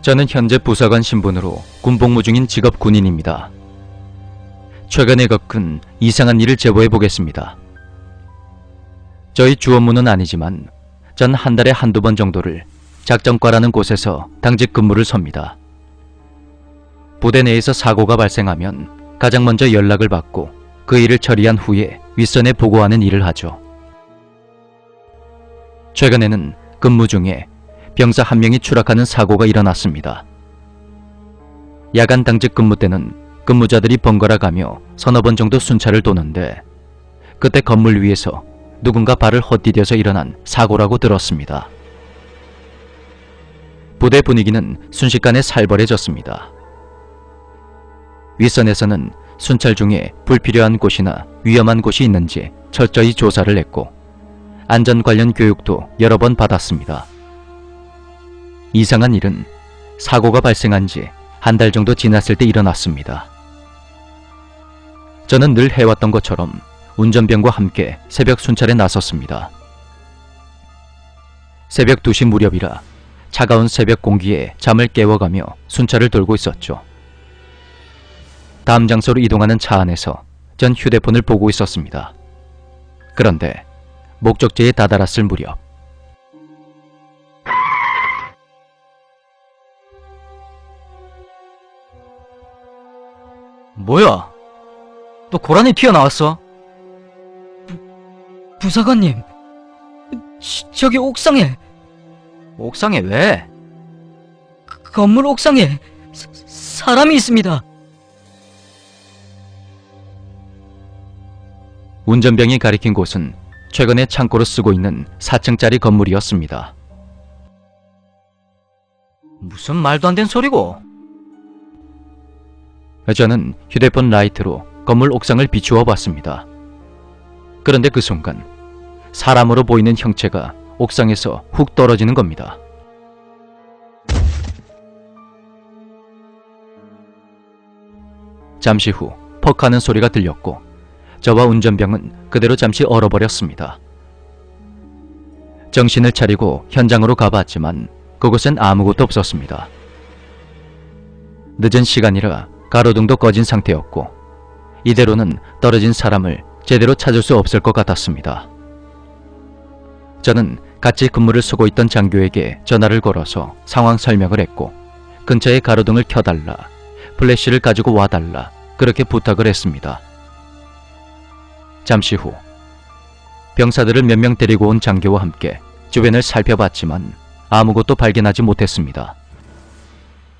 저는 현재 부사관 신분으로 군복무 중인 직업 군인입니다. 최근에 겪은 이상한 일을 제보해 보겠습니다. 저희 주 업무는 아니지만 전 한 달에 한두 번 정도를 작전과라는 곳에서 당직 근무를 섭니다. 부대 내에서 사고가 발생하면 가장 먼저 연락을 받고 그 일을 처리한 후에 윗선에 보고하는 일을 하죠. 최근에는 근무 중에 병사 한 명이 추락하는 사고가 일어났습니다. 야간 당직 근무 때는 근무자들이 번갈아 가며 서너 번 정도 순찰을 도는데 그때 건물 위에서 누군가 발을 헛디뎌서 일어난 사고라고 들었습니다. 부대 분위기는 순식간에 살벌해졌습니다. 윗선에서는 순찰 중에 불필요한 곳이나 위험한 곳이 있는지 철저히 조사를 했고 안전 관련 교육도 여러 번 받았습니다. 이상한 일은 사고가 발생한 지 한 달 정도 지났을 때 일어났습니다. 저는 늘 해왔던 것처럼 운전병과 함께 새벽 순찰에 나섰습니다. 새벽 2시 무렵이라 차가운 새벽 공기에 잠을 깨워가며 순찰을 돌고 있었죠. 다음 장소로 이동하는 차 안에서 전 휴대폰을 보고 있었습니다. 그런데 목적지에 다다랐을 무렵 뭐야? 또 고라니 튀어나왔어? 부사관님, 저기 옥상에, 옥상에 왜? 건물 옥상에 사람이 있습니다. 운전병이 가리킨 곳은 최근에 창고로 쓰고 있는 4층짜리 건물이었습니다. 무슨 말도 안 되는 소리고? 저는 휴대폰 라이트로 건물 옥상을 비추어 봤습니다. 그런데 그 순간 사람으로 보이는 형체가 옥상에서 훅 떨어지는 겁니다. 잠시 후 퍽 하는 소리가 들렸고 저와 운전병은 그대로 잠시 얼어버렸습니다. 정신을 차리고 현장으로 가봤지만 그곳엔 아무것도 없었습니다. 늦은 시간이라 가로등도 꺼진 상태였고 이대로는 떨어진 사람을 제대로 찾을 수 없을 것 같았습니다. 저는 같이 근무를 쓰고 있던 장교에게 전화를 걸어서 상황 설명을 했고 근처에 가로등을 켜달라, 플래시를 가지고 와달라 그렇게 부탁을 했습니다. 잠시 후 병사들을 몇 명 데리고 온 장교와 함께 주변을 살펴봤지만 아무것도 발견하지 못했습니다.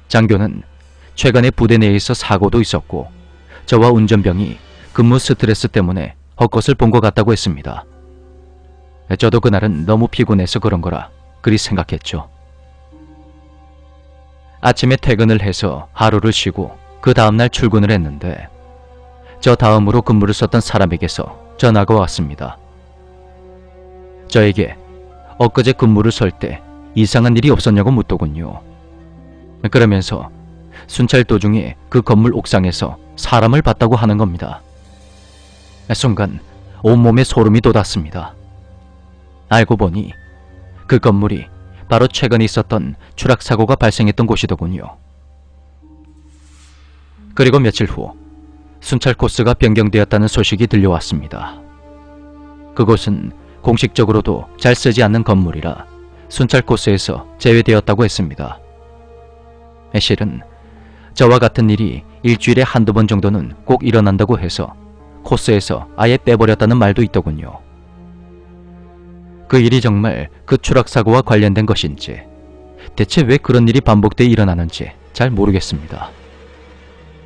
장교는 최근에 부대 내에서 사고도 있었고 저와 운전병이 근무 스트레스 때문에 헛것을 본 것 같다고 했습니다. 저도 그날은 너무 피곤해서 그런 거라 그리 생각했죠. 아침에 퇴근을 해서 하루를 쉬고 그 다음날 출근을 했는데 저 다음으로 근무를 썼던 사람에게서 전화가 왔습니다. 저에게 엊그제 근무를 설 때 이상한 일이 없었냐고 묻더군요. 그러면서 순찰 도중에 그 건물 옥상에서 사람을 봤다고 하는 겁니다. 순간 온몸에 소름이 돋았습니다. 알고 보니 그 건물이 바로 최근에 있었던 추락사고가 발생했던 곳이더군요. 그리고 며칠 후 순찰 코스가 변경되었다는 소식이 들려왔습니다. 그곳은 공식적으로도 잘 쓰지 않는 건물이라 순찰 코스에서 제외되었다고 했습니다. 실은 저와 같은 일이 일주일에 한두 번 정도는 꼭 일어난다고 해서 코스에서 아예 빼버렸다는 말도 있더군요. 그 일이 정말 그 추락사고와 관련된 것인지 대체 왜 그런 일이 반복되어 일어나는지 잘 모르겠습니다.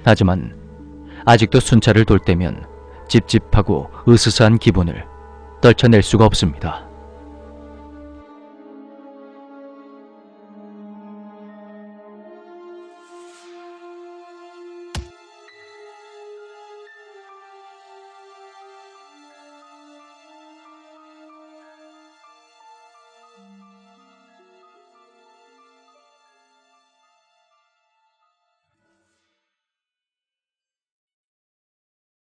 하지만 아직도 순찰을 돌 때면 찝찝하고 으스스한 기분을 떨쳐낼 수가 없습니다.